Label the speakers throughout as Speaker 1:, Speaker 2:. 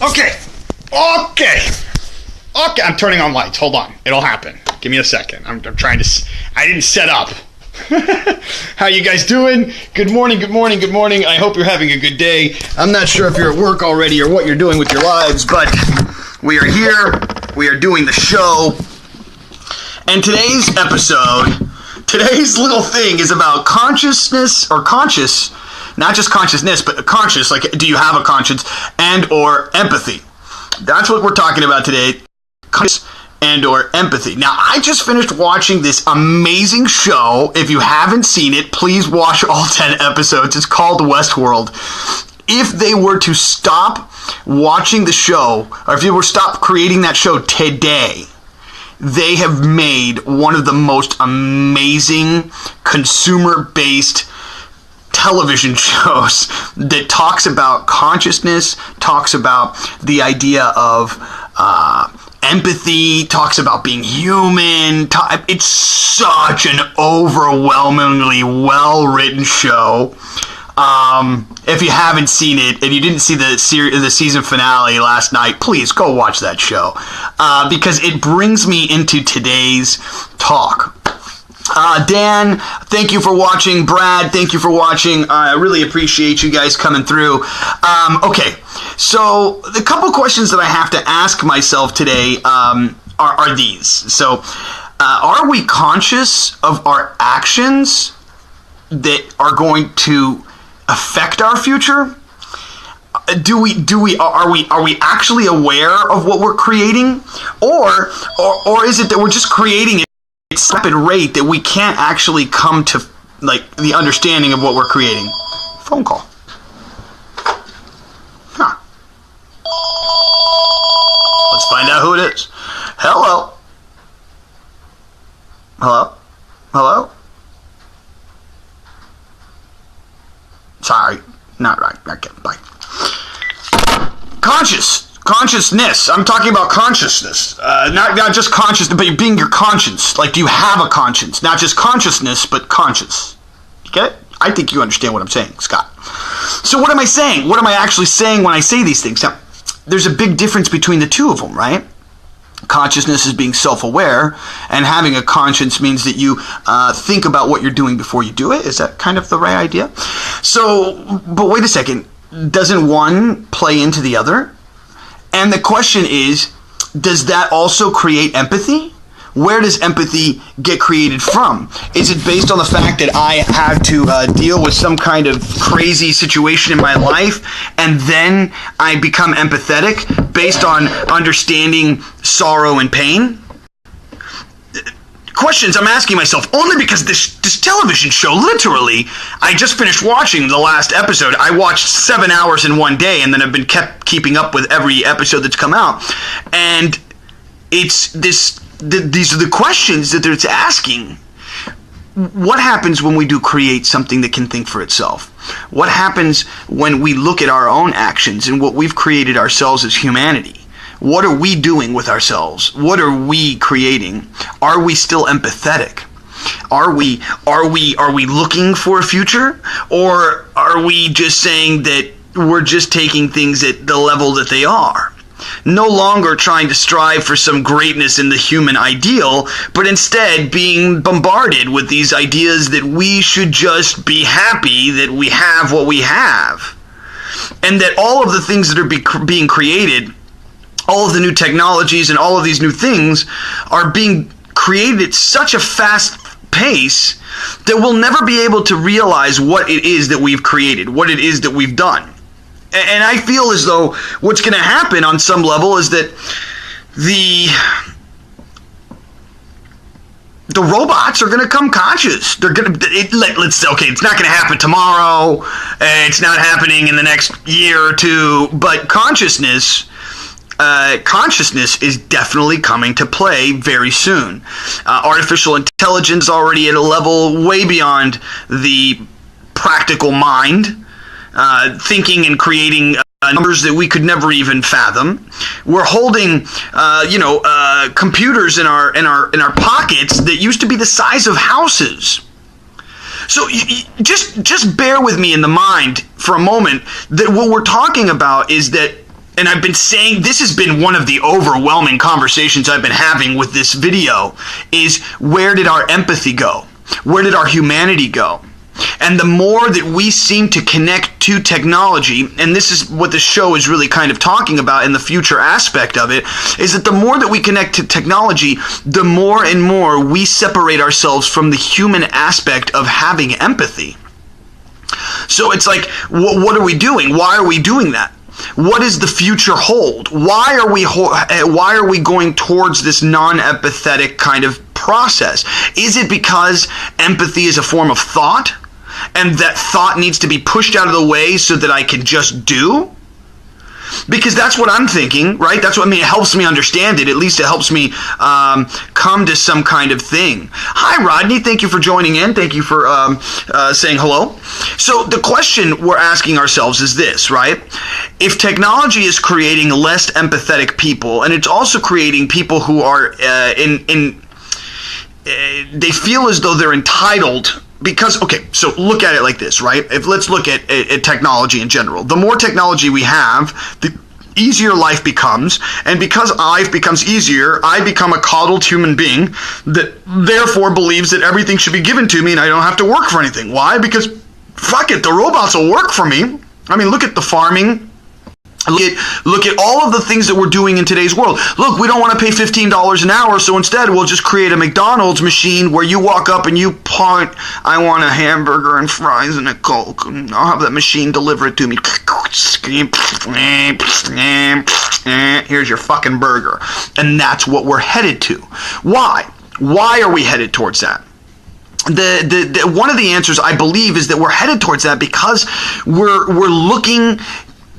Speaker 1: Okay. I'm turning on lights. Hold on. It'll happen. Give me a second. I'm trying to... I didn't set up. How you guys doing? Good morning. I hope you're having a good day. I'm not sure if you're at work already or what you're doing with your lives, but we are here. We are doing the show. And today's little thing is about consciousness, or conscious, not just consciousness, but conscious, like do you have a conscience, and or empathy. That's what we're talking about today. Conscious and or empathy. Now, I just finished watching this amazing show. If you haven't seen it, please watch all 10 episodes. It's called Westworld. If they were to stop watching the show, or if they were to stop creating that show today, they have made one of the most amazing consumer-based television shows that talks about consciousness, talks about the idea of empathy, talks about being human. It's such an overwhelmingly well-written show. If you haven't seen it, and you didn't see the season finale last night, please go watch that show, because it brings me into today's talk. Dan, thank you for watching. Brad, thank you for watching. I really appreciate you guys coming through. Okay, so the couple questions that I have to ask myself today are these. So, are we conscious of our actions that are going to affect our future? Are we actually aware of what we're creating, or is it that we're just creating it at such a rapid rate that we can't actually come to like the understanding of what we're creating? Phone call. Huh. Let's find out who it is. Hello. Sorry, not right. Okay, bye. Consciousness. I'm talking about consciousness. Not just consciousness, but being your conscience. Like, do you have a conscience? Not just consciousness, but conscious. You get it? I think you understand what I'm saying, Scott. So what am I saying? What am I actually saying when I say these things? Now, there's a big difference between the two of them, right? Consciousness is being self-aware, and having a conscience means that you think about what you're doing before you do it. Is that kind of the right idea? So, but wait a second. Doesn't one play into the other? And the question is, does that also create empathy? Where does empathy get created from? Is it based on the fact that I had to deal with some kind of crazy situation in my life, and then I become empathetic based on understanding sorrow and pain? Questions I'm asking myself only because this television show, literally, I just finished watching the last episode. I watched 7 hours in one day, and then I've been keeping up with every episode that's come out. And it's these are the questions that it's asking. What happens when we do create something that can think for itself? What happens when we look at our own actions and what we've created ourselves as humanity? What are we doing with ourselves? What are we creating? Are we still empathetic? Are we looking for a future? Or are we just saying that we're just taking things at the level that they are? No longer trying to strive for some greatness in the human ideal, but instead being bombarded with these ideas that we should just be happy that we have what we have. And that all of the things that are being created, all of the new technologies and all of these new things are being created at such a fast pace that we'll never be able to realize what it is that we've created, what it is that we've done. And I feel as though what's going to happen on some level is that the robots are going to come conscious. They're going to, it's not going to happen tomorrow. It's not happening in the next year or two, but consciousness is definitely coming to play very soon. Artificial intelligence already at a level way beyond the practical mind, thinking and creating numbers that we could never even fathom. We're holding, computers in our pockets that used to be the size of houses. So just bear with me in the mind for a moment that what we're talking about is that and I've been saying, this has been one of the overwhelming conversations I've been having with this video, is where did our empathy go? Where did our humanity go? And the more that we seem to connect to technology, and this is what the show is really kind of talking about in the future aspect of it, is that the more that we connect to technology, the more and more we separate ourselves from the human aspect of having empathy. So it's like, what are we doing? Why are we doing that? What does the future hold? Why are we going towards this non-empathetic kind of process? Is it because empathy is a form of thought, and that thought needs to be pushed out of the way so that I can just do? Because that's what I'm thinking, right? That's what, I mean, it helps me understand it. At least it helps me come to some kind of thing. Hi, Rodney. Thank you for joining in. Thank you for saying hello. So the question we're asking ourselves is this, right? If technology is creating less empathetic people, and it's also creating people who are they feel as though they're entitled. Because, okay, so look at it like this, right? Let's look at technology in general. The more technology we have, the easier life becomes. And because life becomes easier, I become a coddled human being that therefore believes that everything should be given to me and I don't have to work for anything. Why? Because, fuck it, the robots will work for me. I mean, look at the farming. Look at all of the things that we're doing in today's world. Look, we don't want to pay $15 an hour, so instead we'll just create a McDonald's machine where you walk up and you point, I want a hamburger and fries and a Coke, and I'll have that machine deliver it to me. Here's your fucking burger. And that's what we're headed to. Why? Why are we headed towards that? One of the answers, I believe, is that we're headed towards that because we're looking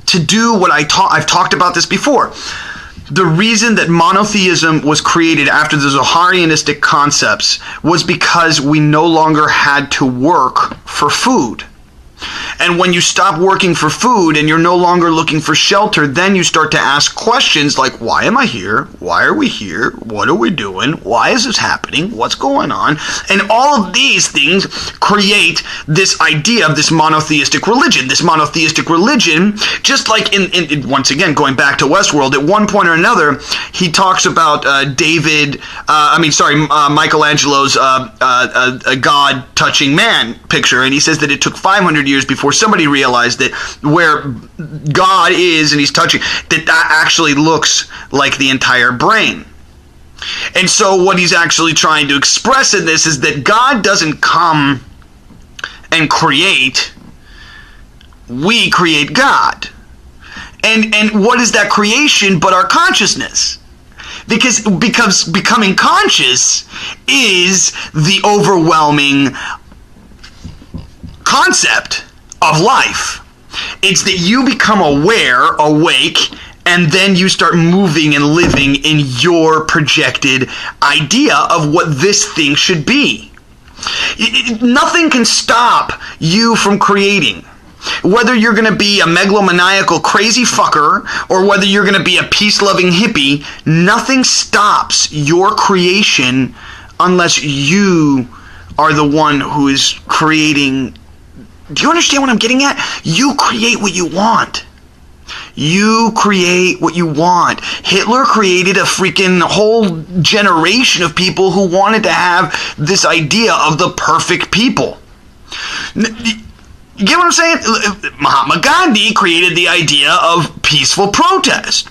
Speaker 1: to do what I've talked about this before. The reason that monotheism was created after the Zoharianistic concepts was because we no longer had to work for food. And when you stop working for food and you're no longer looking for shelter, then you start to ask questions like, why am I here? Why are we here? What are we doing? Why is this happening? What's going on? And all of these things create this idea of this monotheistic religion. This monotheistic religion, just like in once again, going back to Westworld, at one point or another, he talks about Michelangelo's God touching man picture. And he says that it took 500 years before somebody realized that where God is and he's touching, that actually looks like the entire brain. And so what he's actually trying to express in this is that God doesn't come and create, we create God. And what is that creation but our consciousness? Because becoming conscious is the overwhelming concept of life. It's that you become aware, awake, and then you start moving and living in your projected idea of what this thing should be. Nothing can stop you from creating. Whether you're going to be a megalomaniacal crazy fucker or whether you're going to be a peace-loving hippie, nothing stops your creation unless you are the one who is creating. Do you understand what I'm getting at? You create what you want. You create what you want. Hitler created a freaking whole generation of people who wanted to have this idea of the perfect people. You get what I'm saying? Mahatma Gandhi created the idea of peaceful protest.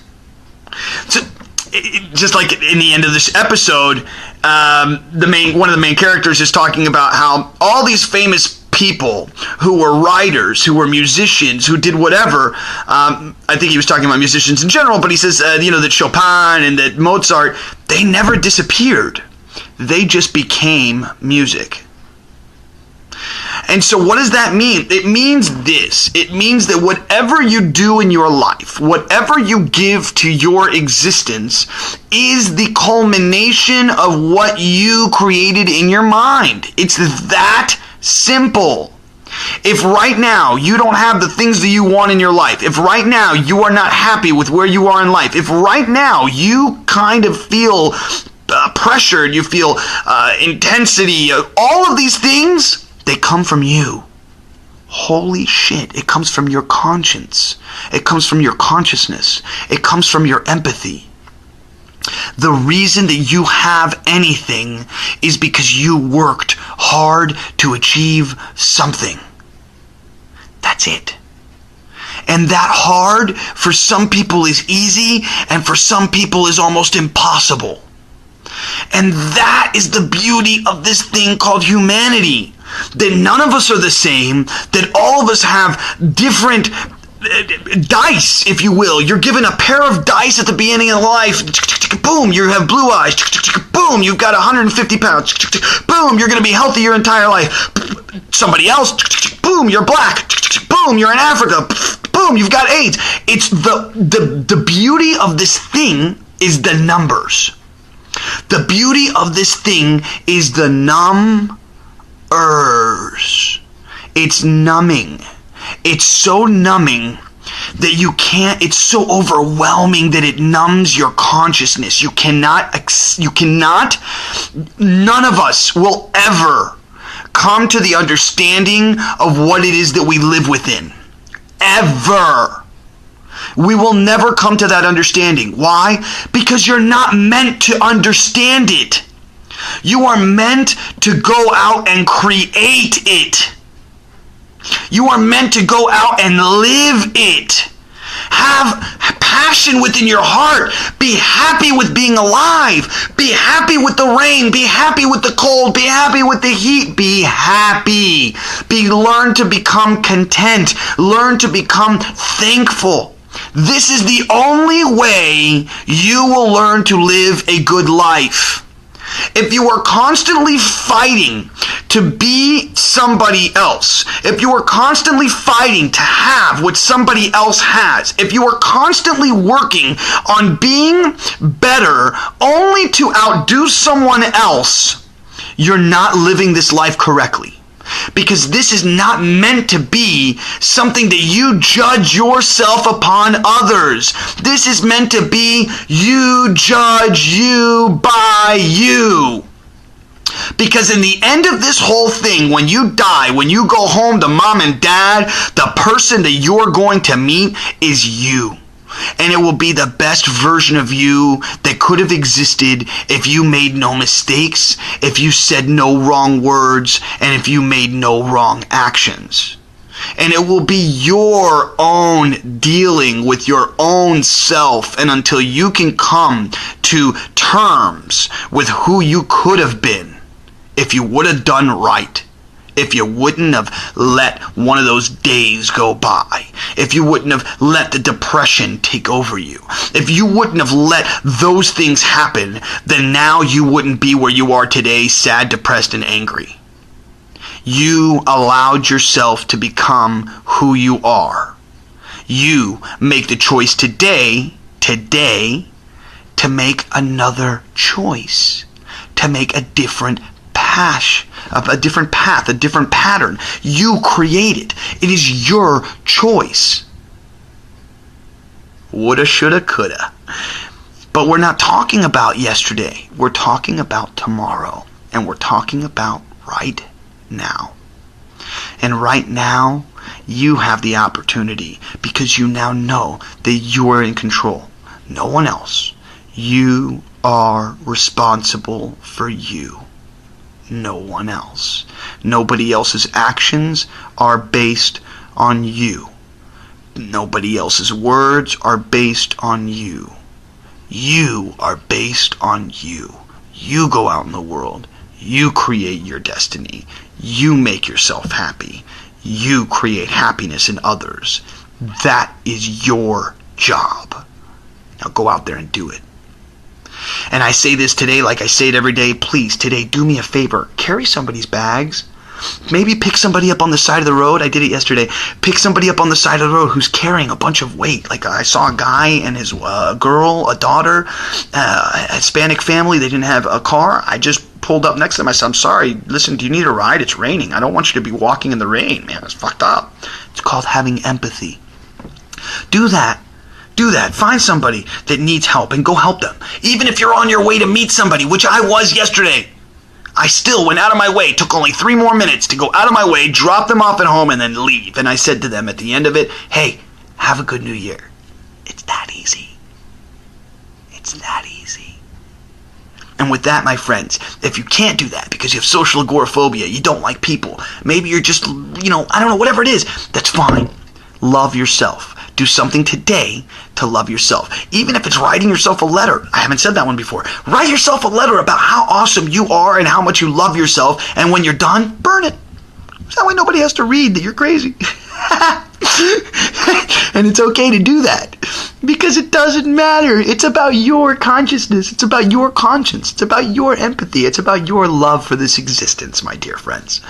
Speaker 1: So, just like in the end of this episode, one of the main characters is talking about how all these famous people who were writers, who were musicians, who did whatever. I think he was talking about musicians in general, but he says, that Chopin and that Mozart, they never disappeared. They just became music. And so what does that mean? It means this. It means that whatever you do in your life, whatever you give to your existence, is the culmination of what you created in your mind. It's that simple. If right now you don't have the things that you want in your life, if right now you are not happy with where you are in life, if right now you kind of feel pressured, you feel intensity, all of these things, they come from you. Holy shit, it comes from your conscience. It comes from your consciousness. It comes from your empathy. The reason that you have anything is because you worked hard to achieve something. That's it. And that hard for some people is easy, and for some people is almost impossible. And that is the beauty of this thing called humanity. That none of us are the same, that all of us have different dice, if you will. You're given a pair of dice at the beginning of life. Boom, you have blue eyes. Boom, you've got 150 pounds. Boom, you're going to be healthy your entire life. Somebody else. Boom, you're black. Boom, you're in Africa. Boom, you've got AIDS. It's the beauty of this thing is the numbers. The beauty of this thing is the numbers. It's numbing. It's so numbing that you can't, it's so overwhelming that it numbs your consciousness. You cannot, none of us will ever come to the understanding of what it is that we live within. Ever. We will never come to that understanding. Why? Because you're not meant to understand it. You are meant to go out and create it. You are meant to go out and live it. Have passion within your heart. Be happy with being alive. Be happy with the rain. Be happy with the cold. Be happy with the heat. Be happy. Learn to become content. Learn to become thankful. This is the only way you will learn to live a good life. If you are constantly fighting to be somebody else, if you are constantly fighting to have what somebody else has, if you are constantly working on being better only to outdo someone else, you're not living this life correctly. Because this is not meant to be something that you judge yourself upon others. This is meant to be you judge you by you. Because in the end of this whole thing, when you die, when you go home to mom and dad, the person that you're going to meet is you. And it will be the best version of you that could have existed if you made no mistakes, if you said no wrong words, and if you made no wrong actions. And it will be your own dealing with your own self, and until you can come to terms with who you could have been if you would have done right. If you wouldn't have let one of those days go by. If you wouldn't have let the depression take over you. If you wouldn't have let those things happen, then now you wouldn't be where you are today, sad, depressed, and angry. You allowed yourself to become who you are. You make the choice today, to make another choice. To make a different a different path, a different pattern. You create it. It is your choice. Woulda, shoulda, coulda. But we're not talking about yesterday. We're talking about tomorrow. And we're talking about right now. And right now, you have the opportunity because you now know that you are in control. No one else. You are responsible for you. No one else. Nobody else's actions are based on you. Nobody else's words are based on you. You are based on you. You go out in the world. You create your destiny. You make yourself happy. You create happiness in others. That is your job. Now go out there and do it. And I say this today like I say it every day. Please, today, do me a favor. Carry somebody's bags. Maybe pick somebody up on the side of the road. I did it yesterday. Pick somebody up on the side of the road who's carrying a bunch of weight. Like I saw a guy and his girl, a daughter, a Hispanic family. They didn't have a car. I just pulled up next to them. I said, I'm sorry. Listen, do you need a ride? It's raining. I don't want you to be walking in the rain, man. It's fucked up. It's called having empathy. Do that. Do that. Find somebody that needs help and go help them. Even if you're on your way to meet somebody, which I was yesterday. I still went out of my way, took only 3 more minutes to go out of my way, drop them off at home, and then leave. And I said to them at the end of it, hey, have a good new year. It's that easy. It's that easy. And with that, my friends, if you can't do that because you have social agoraphobia, you don't like people, maybe you're just, I don't know, whatever it is, that's fine. Love yourself. Do something today to love yourself. Even if it's writing yourself a letter. I haven't said that one before. Write yourself a letter about how awesome you are and how much you love yourself. And when you're done, burn it. So that way nobody has to read that you're crazy. And it's okay to do that. Because it doesn't matter. It's about your consciousness. It's about your conscience. It's about your empathy. It's about your love for this existence, my dear friends.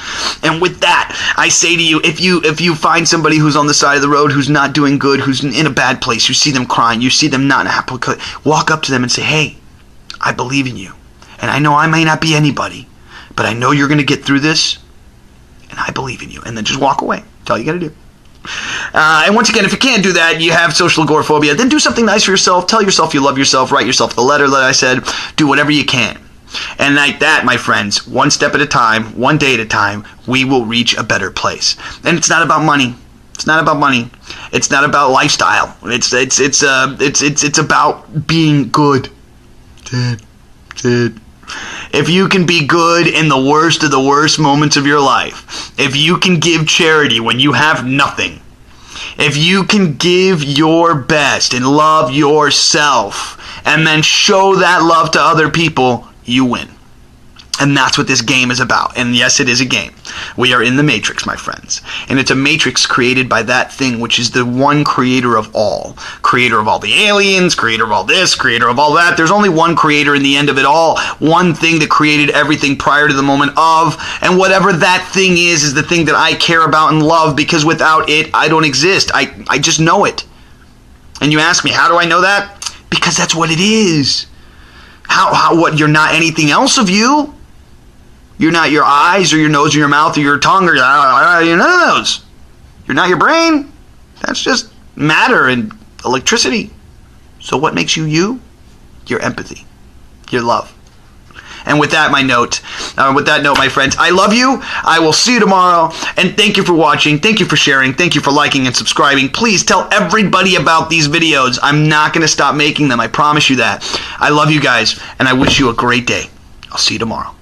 Speaker 1: And with that, I say to you, if you find somebody who's on the side of the road, who's not doing good, who's in a bad place, you see them crying, you see them not happy, walk up to them and say, hey, I believe in you. And I know I may not be anybody, but I know you're going to get through this, and I believe in you. And then just walk away. That's all you got to do. And once again, if you can't do that, you have social agoraphobia, then do something nice for yourself. Tell yourself you love yourself. Write yourself the letter that I said. Do whatever you can. And like that, my friends, one step at a time, one day at a time, we will reach a better place. And it's not about money. It's not about money. It's not about lifestyle. It's about being good. That's it. If you can be good in the worst of the worst moments of your life, if you can give charity when you have nothing, if you can give your best and love yourself and then show that love to other people, you win. And that's what this game is about. And yes, it is a game. We are in the Matrix, my friends. And it's a matrix created by that thing which is the one creator of all. Creator of all the aliens, creator of all this, creator of all that. There's only one creator in the end of it all. One thing that created everything prior to the moment of. And whatever that thing is the thing that I care about and love, because without it, I don't exist. I just know it. And you ask me, how do I know that? Because that's what it is. What, you're not anything else of you? You're not your eyes or your nose or your mouth or your tongue or you're none of those. You're not your brain. That's just matter and electricity. So what makes you you? Your empathy, your love. And with that note, my friends, I love you. I will see you tomorrow. And thank you for watching. Thank you for sharing. Thank you for liking and subscribing. Please tell everybody about these videos. I'm not going to stop making them. I promise you that. I love you guys, and I wish you a great day. I'll see you tomorrow.